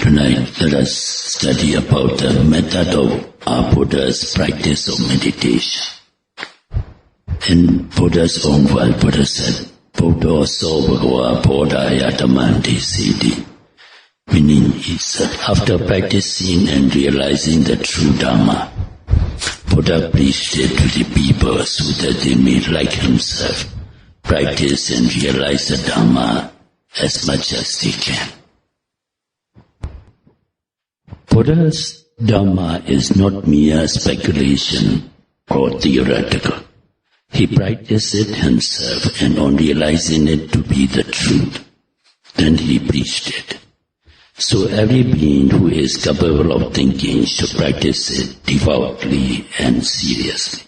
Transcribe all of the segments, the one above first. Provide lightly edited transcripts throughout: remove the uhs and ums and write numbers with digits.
Tonight, let us study about the method of our Buddha's practice of meditation. In Buddha's own word, Buddha said, Buddha so bhagava bodhaya dhammante siddhi. Meaning, he said, after practicing and realizing the true Dhamma, Buddha preached it to the people so that they may, like himself, practice and realize the Dhamma as much as they can. Buddha's Dhamma is not mere speculation or theoretical. He practiced it himself, and on realizing it to be the truth, then he preached it. So every being who is capable of thinking should practice it devoutly and seriously.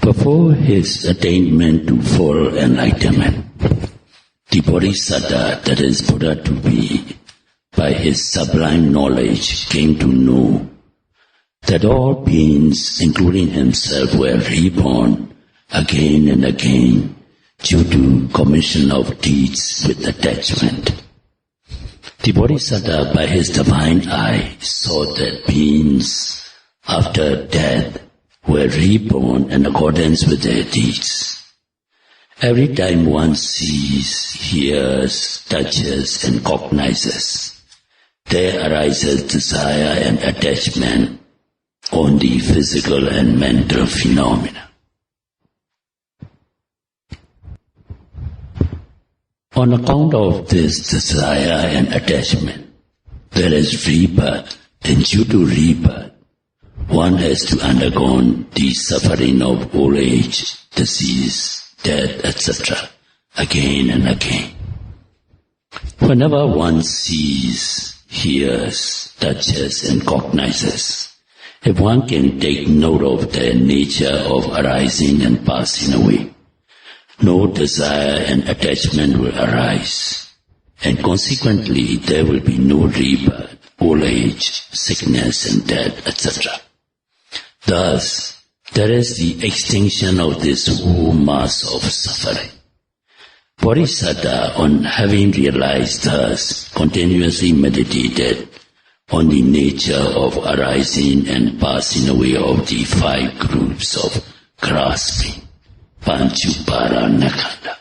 Before his attainment to full enlightenment, the Bodhisattva, that is Buddha to be, by his sublime knowledge came to know that all beings, including himself, were reborn again and again due to commission of deeds with attachment. The Bodhisattva, by his divine eye, saw that beings after death were reborn in accordance with their deeds. Every time one sees, hears, touches, and cognizes, there arises desire and attachment on the physical and mental phenomena. On account of this desire and attachment, there is rebirth, and due to rebirth, one has to undergo the suffering of old age, disease, death, etc., again and again. Whenever one sees, hears, touches, and cognizes, if one can take note of the nature of arising and passing away, no desire and attachment will arise, and consequently there will be no rebirth, old age, sickness and death, etc. Thus, there is the extinction of this whole mass of suffering. Bodhisattva, on having realized thus, continuously meditated on the nature of arising and passing away of the 5 groups of grasping, Panchuparanakanda.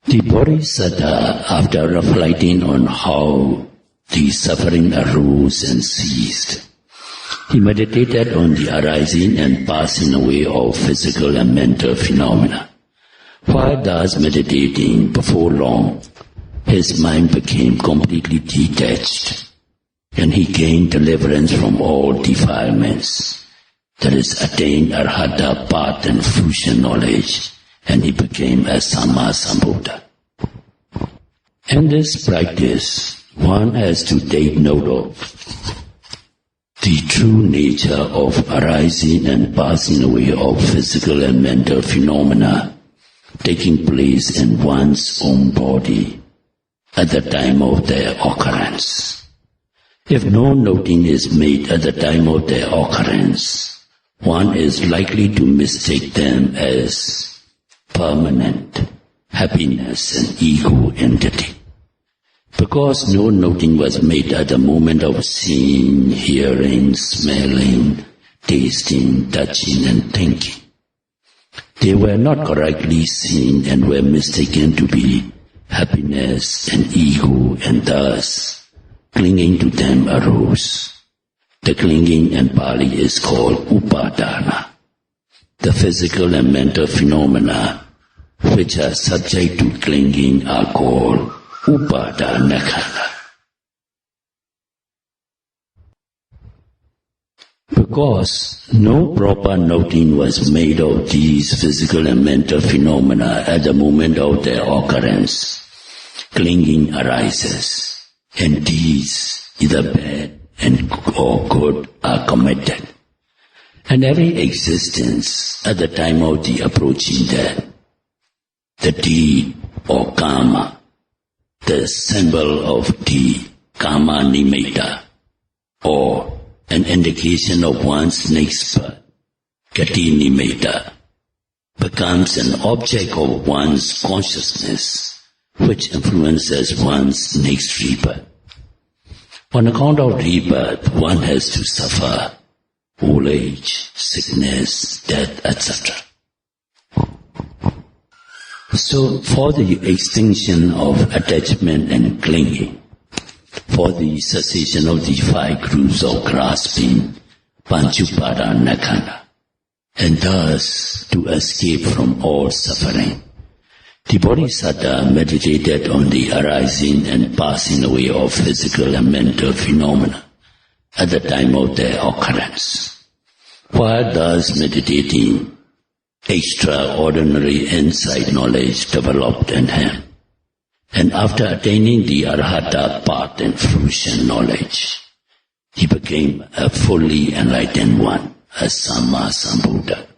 The Bodhisattva, after reflecting on how the suffering arose and ceased, he meditated on the arising and passing away of physical and mental phenomena. While thus meditating, before long, his mind became completely detached, and he gained deliverance from all defilements. That is, attained arhata, path and fruition knowledge, and he became a Samma Sambuddha. In this practice, one has to take note of the true nature of arising and passing away of physical and mental phenomena taking place in one's own body at the time of their occurrence. If no noting is made at the time of their occurrence, one is likely to mistake them as permanent happiness and ego entity. Because no noting was made at the moment of seeing, hearing, smelling, tasting, touching, and thinking, they were not correctly seen and were mistaken to be happiness and ego, and thus clinging to them arose. The clinging in Pali is called upadana. The physical and mental phenomena which are subject to clinging are called upadanakanda. Because no proper noting was made of these physical and mental phenomena at the moment of their occurrence, clinging arises, and these, either bad or good, are committed. And every existence at the time of the approaching death, the deed or karma, the symbol of the karma nimitta, or an indication of one's next birth, gati nimitta, becomes an object of one's consciousness which influences one's next rebirth. On account of rebirth, one has to suffer old age, sickness, death, etc. So for the extinction of attachment and clinging, for the cessation of the 5 groups of grasping, Panchupada Nakana, and thus to escape from all suffering, the Bodhisattva meditated on the arising and passing away of physical and mental phenomena at the time of their occurrence. While thus meditating, extraordinary insight knowledge developed in him, and after attaining the Arhata path and fruition knowledge, he became a fully enlightened one, a Samma Sambuddha.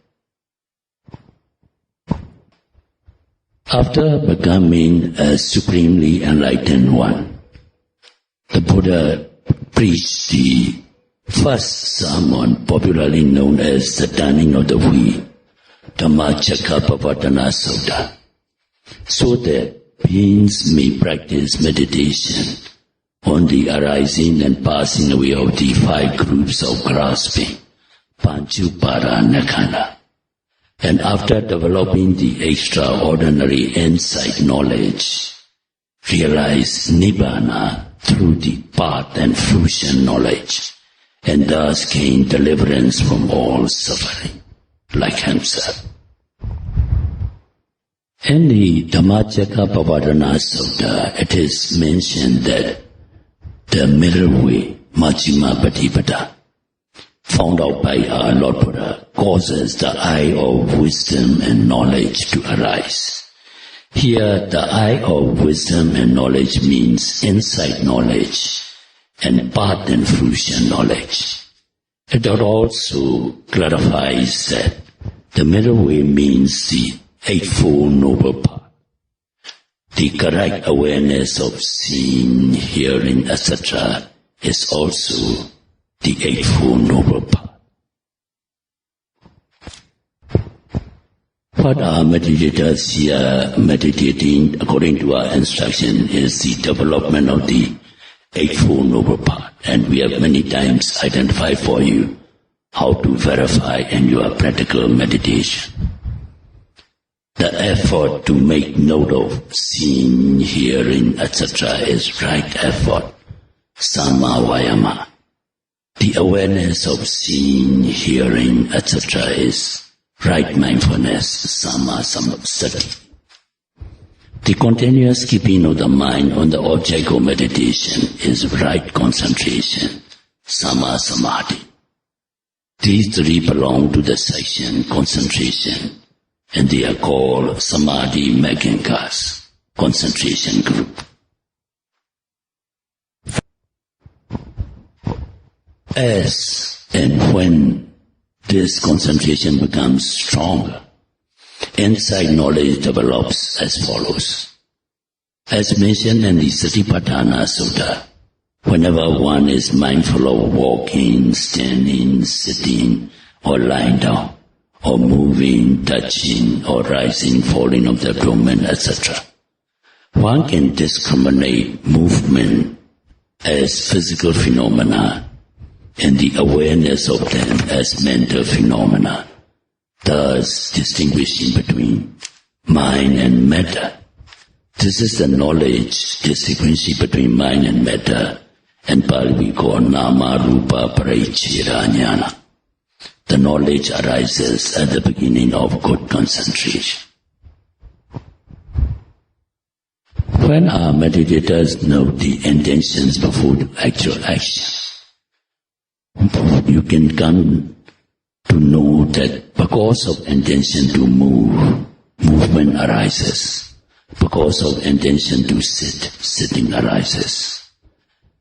After becoming a supremely enlightened one, the Buddha preached the first sermon popularly known as the Turning of the Wheel, Dhammacakkappavattana Sutta, so that beings may practice meditation on the arising and passing away of the 5 groups of grasping, Panchupada Nakana. And after developing the extraordinary insight knowledge, realize Nibbana through the path and fruition knowledge, and thus gain deliverance from all suffering, like himself. In the Dhammacakkappavattana Sutta, it is mentioned that the middle way, Majjhima Patipada, found out by our Lord Buddha, causes the eye of wisdom and knowledge to arise. Here, the eye of wisdom and knowledge means insight knowledge and path and fruition knowledge. It also clarifies that the middle way means the Eightfold Noble Path. The correct awareness of seeing, hearing, etc. is also the Eightfold Noble Path. What our meditators here meditating according to our instruction is the development of the Eightfold Noble Path, and we have many times identified for you how to verify in your practical meditation. The effort to make note of seeing, hearing, etc. is right effort, Samma Vayama. The awareness of seeing, hearing, etc. is right mindfulness, Samma Sammasati. The continuous keeping of the mind on the object of meditation is right concentration, Samma Samadhi. These 3 belong to the section concentration, and they are called Samadhi Maggangas, concentration group. As and when this concentration becomes stronger, insight knowledge develops as follows. As mentioned in the Satipatthana Sutta, whenever one is mindful of walking, standing, sitting, or lying down, or moving, touching, or rising, falling of the abdomen, etc., one can discriminate movement as physical phenomena and the awareness of them as mental phenomena, thus distinguishing between mind and matter. This is the knowledge distinguishing between mind and matter, and Pali we call Nama Rupa Pariccheda Jnana. The knowledge arises at the beginning of good concentration. When our meditators note the intentions before the actual action, you can come to know that because of intention to move, movement arises. Because of intention to sit, sitting arises.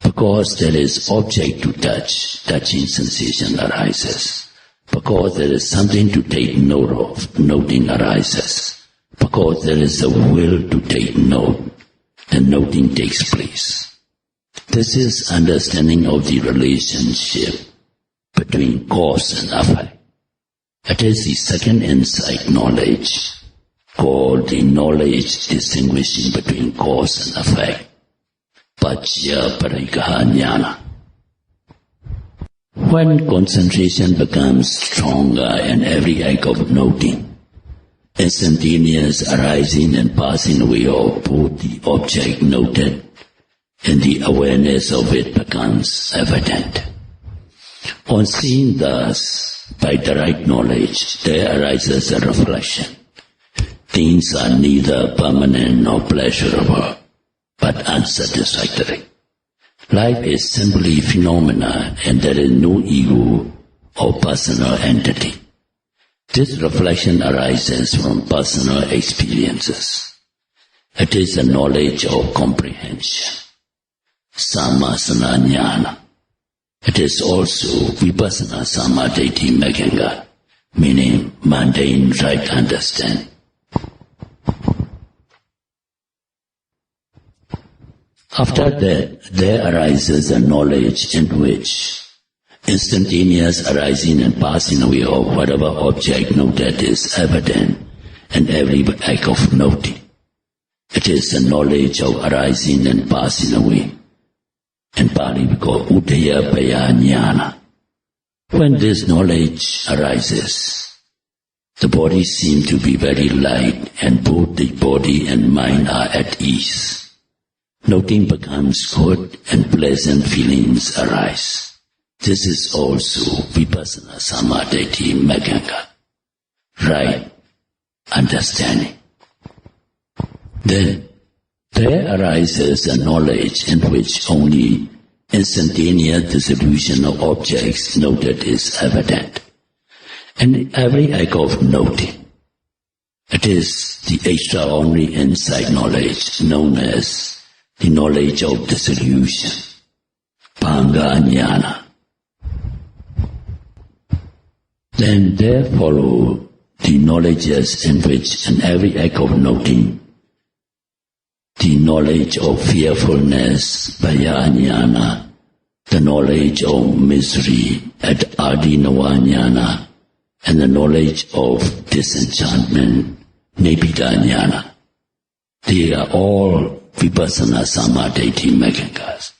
Because there is object to touch, touching sensation arises. Because there is something to take note of, noting arises. Because there is a will to take note, the noting takes place. This is understanding of the relationship between cause and effect. It is the second insight knowledge, called the knowledge distinguishing between cause and effect, Pacchaya Parikaha Jnana. When concentration becomes stronger in every act of noting, instantaneous arising and passing away of both the object noted and the awareness of it becomes evident. On seeing thus, by the right knowledge, there arises a reflection. Things are neither permanent nor pleasurable, but unsatisfactory. Life is simply phenomena, and there is no ego or personal entity. This reflection arises from personal experiences. It is the knowledge of comprehension, Sammasana Jnana. It is also Vipassana Samadhi Meganga, meaning mundane right understanding. After that, there arises a knowledge in which instantaneous arising and passing away of whatever object noted is evident in every act of noting. It is the knowledge of arising and passing away. In Pali we call Udaya Paya Jnana. When this knowledge arises, the body seems to be very light, and both the body and mind are at ease. Noting becomes good and pleasant feelings arise. This is also Vipassana Samadhi Meganga, right understanding. Then there arises a knowledge in which only instantaneous dissolution of objects noted is evident. In every act of noting, it is the extraordinary insight knowledge known as the knowledge of dissolution, Bhanga Jnana. Then there follow the knowledges in which in every act of noting, the knowledge of fearfulness, Bhaya Jnana, the knowledge of misery, Adinava Jnana, and the knowledge of disenchantment, Nibbida Jnana. They are all Vipassana Samadhi Megangas.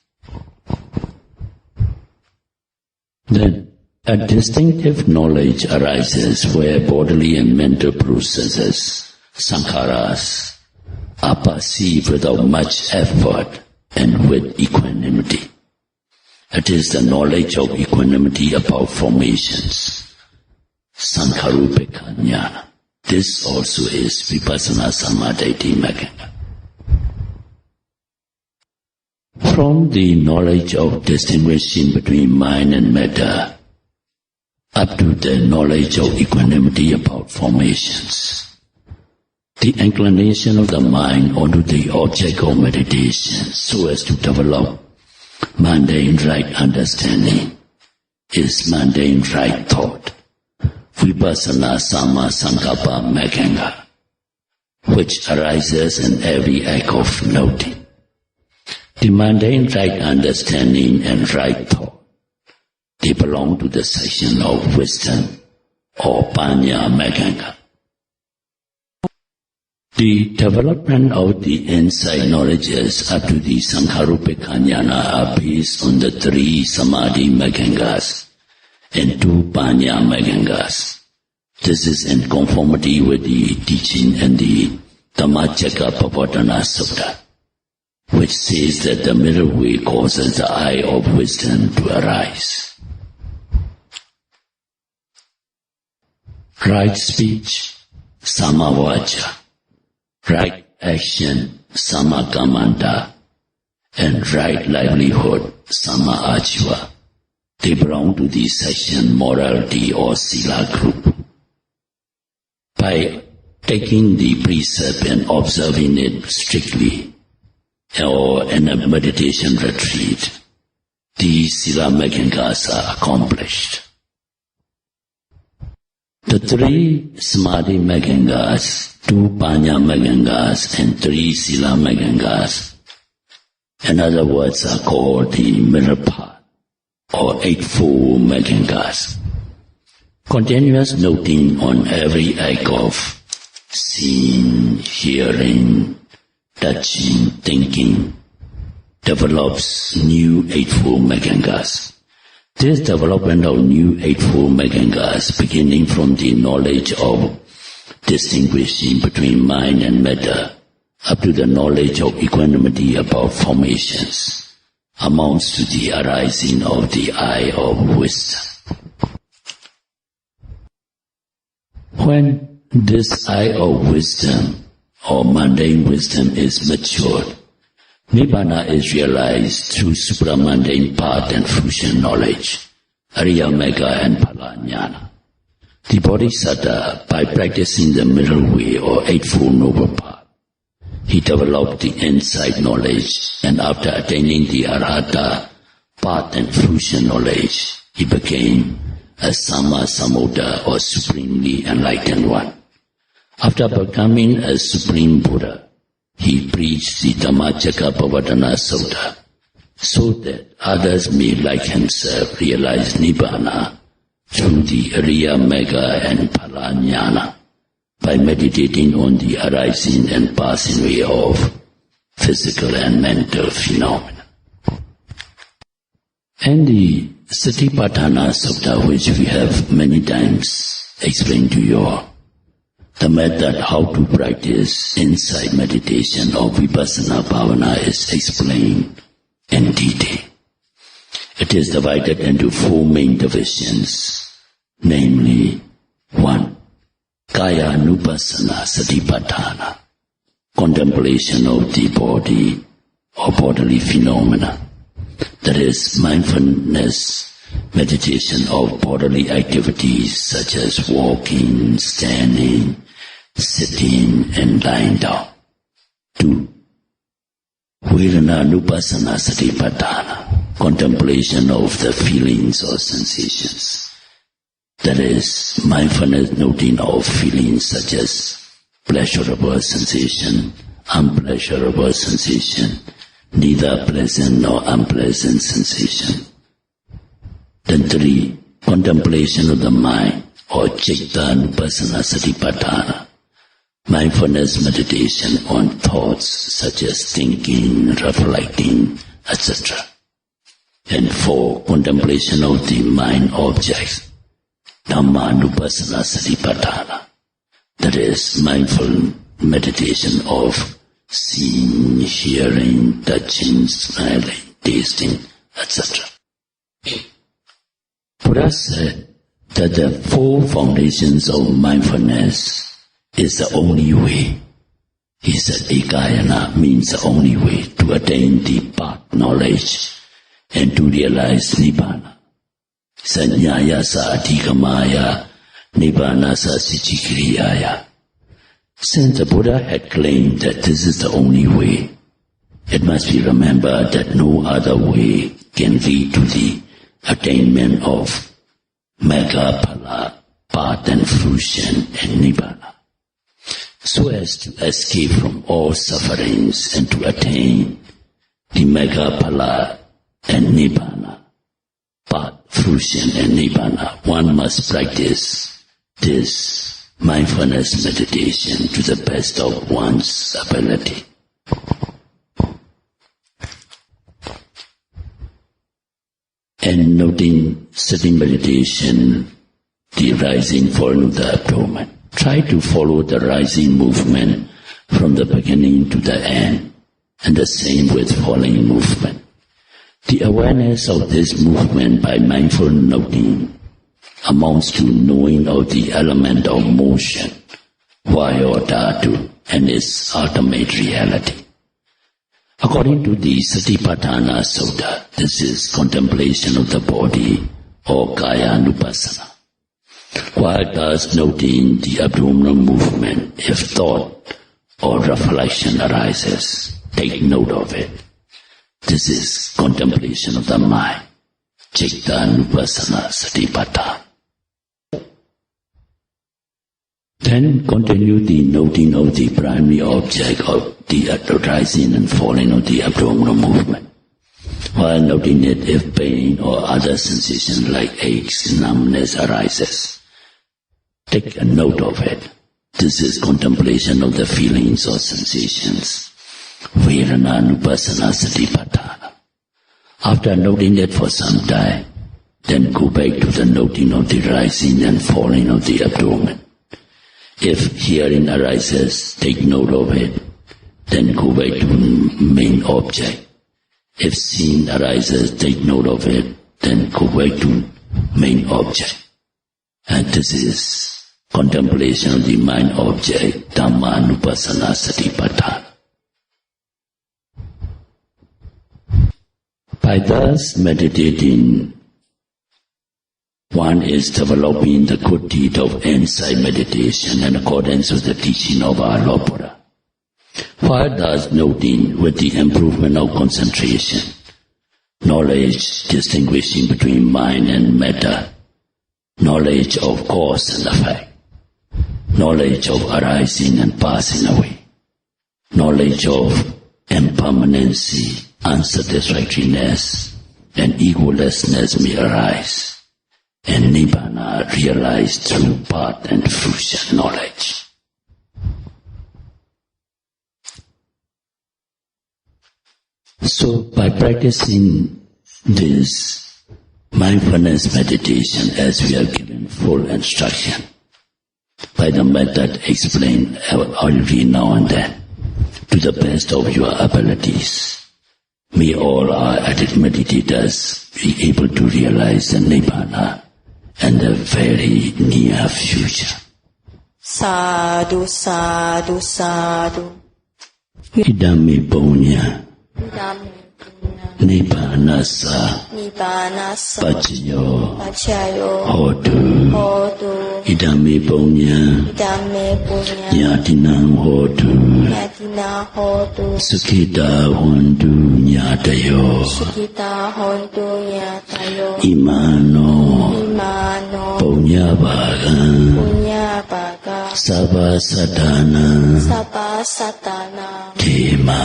Then a distinctive knowledge arises where bodily and mental processes, sankharas, are perceived without much effort and with equanimity. It is the knowledge of equanimity about formations, Sankharupika Jnana. This also is Vipassana Samadhi Meganga. From the knowledge of distinguishing between mind and matter up to the knowledge of equanimity about formations, the inclination of the mind onto the object of meditation so as to develop mundane right understanding is mundane right thought, Vipassana Sama Sankappa Meganga, which arises in every act of noting. The mundane right understanding and right thought, they belong to the section of wisdom or Panya Meganga. The development of the insight knowledges up to the Sankharupika Jnana are based on the 3 Samadhi Megangas and 2 Panya Megangas. This is in conformity with the teaching in the Dhammacakkappavattana Sutta, which says that the middle way causes the eye of wisdom to arise. Right speech, Samavacha. Right action, Samakamanta, and right livelihood, Samaajiva. They belong to the section morality or Sila group. By taking the precept and observing it strictly, or in a meditation retreat, these Sila Megangas are accomplished. The 3 Samadhi Megangas, 2 Panya Megangas, and 3 Sila Megangas, in other words, are called the middle path, or Eightfold Megangas. Continuous noting on every act of seeing, hearing, touching, thinking, develops new Eightfold Megangas. This development of new Eightfold Megangas, beginning from the knowledge of distinguishing between mind and matter, up to the knowledge of equanimity about formations, amounts to the arising of the eye of wisdom. When this eye of wisdom or mundane wisdom is matured, Nibbana is realized through supramundane path and fruition knowledge, Ariya Mega and Phala Jnana. The Bodhisattva, by practicing the middle way or Eightfold Noble Path, he developed the insight knowledge, and after attaining the Arhata path and fruition knowledge, he became a Samma Sambuddha or supremely enlightened one. After becoming a supreme Buddha, he preached the Dhammacakkappavattana Sutta so that others may, like himself, realize Nibbana through the Ariya Mega and Phala Jnana by meditating on the arising and passing away of physical and mental phenomena. And the Satipatthana Sutta, which we have many times explained to you all, the method how to practice insight meditation or Vipassana Bhavana is explained in detail. It is divided into 4 main divisions, namely 1. Kaya Nupassana Satipatthana, contemplation of the body or bodily phenomena. That is mindfulness meditation of bodily activities such as walking, standing, sitting and lying down. 2. Vedana Nupassana Satipatthana, contemplation of the feelings or sensations. That is mindfulness noting of feelings such as pleasurable sensation, unpleasurable sensation, neither pleasant nor unpleasant sensation. Then 3. Contemplation of the mind or Citta Nupassana Satipatthana, mindfulness meditation on thoughts such as thinking, reflecting, etc. And 4. Contemplation of the mind objects, Dhamma Nupassana Satipatthana, that is mindful meditation of seeing, hearing, touching, smelling, tasting, etc. Buddha said that the 4 foundations of mindfulness is the only way. He said Ekayana means the only way to attain the path knowledge and to realize Nibbana. Sanyaya sa adhikamaya, Nibbana sa sichikriyaya. Since the Buddha had claimed that this is the only way, it must be remembered that no other way can lead to the attainment of Mega, Phala, path and fruition and Nibbana, so as to escape from all sufferings and to attain the Mega, Phala and Nibbana, path, fruition and Nibbana. One must practice this mindfulness meditation to the best of one's ability. And noting sitting meditation, the rising, falling of the abdomen. Try to follow the rising movement from the beginning to the end, and the same with falling movement. The awareness of this movement by mindful noting amounts to knowing of the element of motion, vaya dhatu, and its ultimate reality. According to the Satipatthana Sutta, this is contemplation of the body or Kaya Nupassana. While thus noting the abdominal movement, if thought or reflection arises, take note of it. This is contemplation of the mind, Citta Nupassana Satipatthana. Then continue the noting of the primary object of the rising and falling of the abdominal movement. While noting it, if pain or other sensation like aches, numbness arises, take a note of it. This is contemplation of the feelings or sensations. Vedana-nupassana satipatthana. After noting that for some time, then go back to the noting of the rising and falling of the abdomen. If hearing arises, take note of it, then go back to the main object. If seeing arises, take note of it, then go back to main object. And this is contemplation of the mind object, Dhamma-nupassana satipatthana. By thus meditating, one is developing the good deed of insight meditation in accordance with the teaching of our Lord Buddha. While thus noting with the improvement of concentration, knowledge distinguishing between mind and matter, knowledge of cause and effect, knowledge of arising and passing away, knowledge of impermanency, unsatisfactoriness, and egolessness may arise, and Nibbana realized through path and fruition knowledge. So by practicing this mindfulness meditation as we are given full instruction, by the method explained already now and then, to the best of your abilities, may all our addict meditators be able to realize the Nibbana in the very near future. Sadhu, sadhu, sadhu. Idami punya. Nibbanasa Pacayo Hotu Idami punya Yatinang Hotu Sukita Hontu Nyatayo Imano Punya Baga Sabha Satana Tema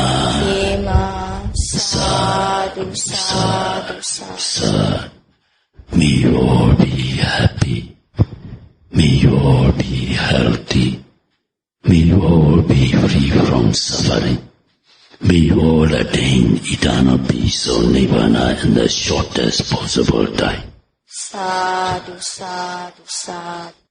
Sadhu, sadhu, sadhu. May you all be happy. May you all be healthy. May you all be free from suffering. May you all attain eternal peace or Nibbana in the shortest possible time. Sadhu, sadhu, sadhu.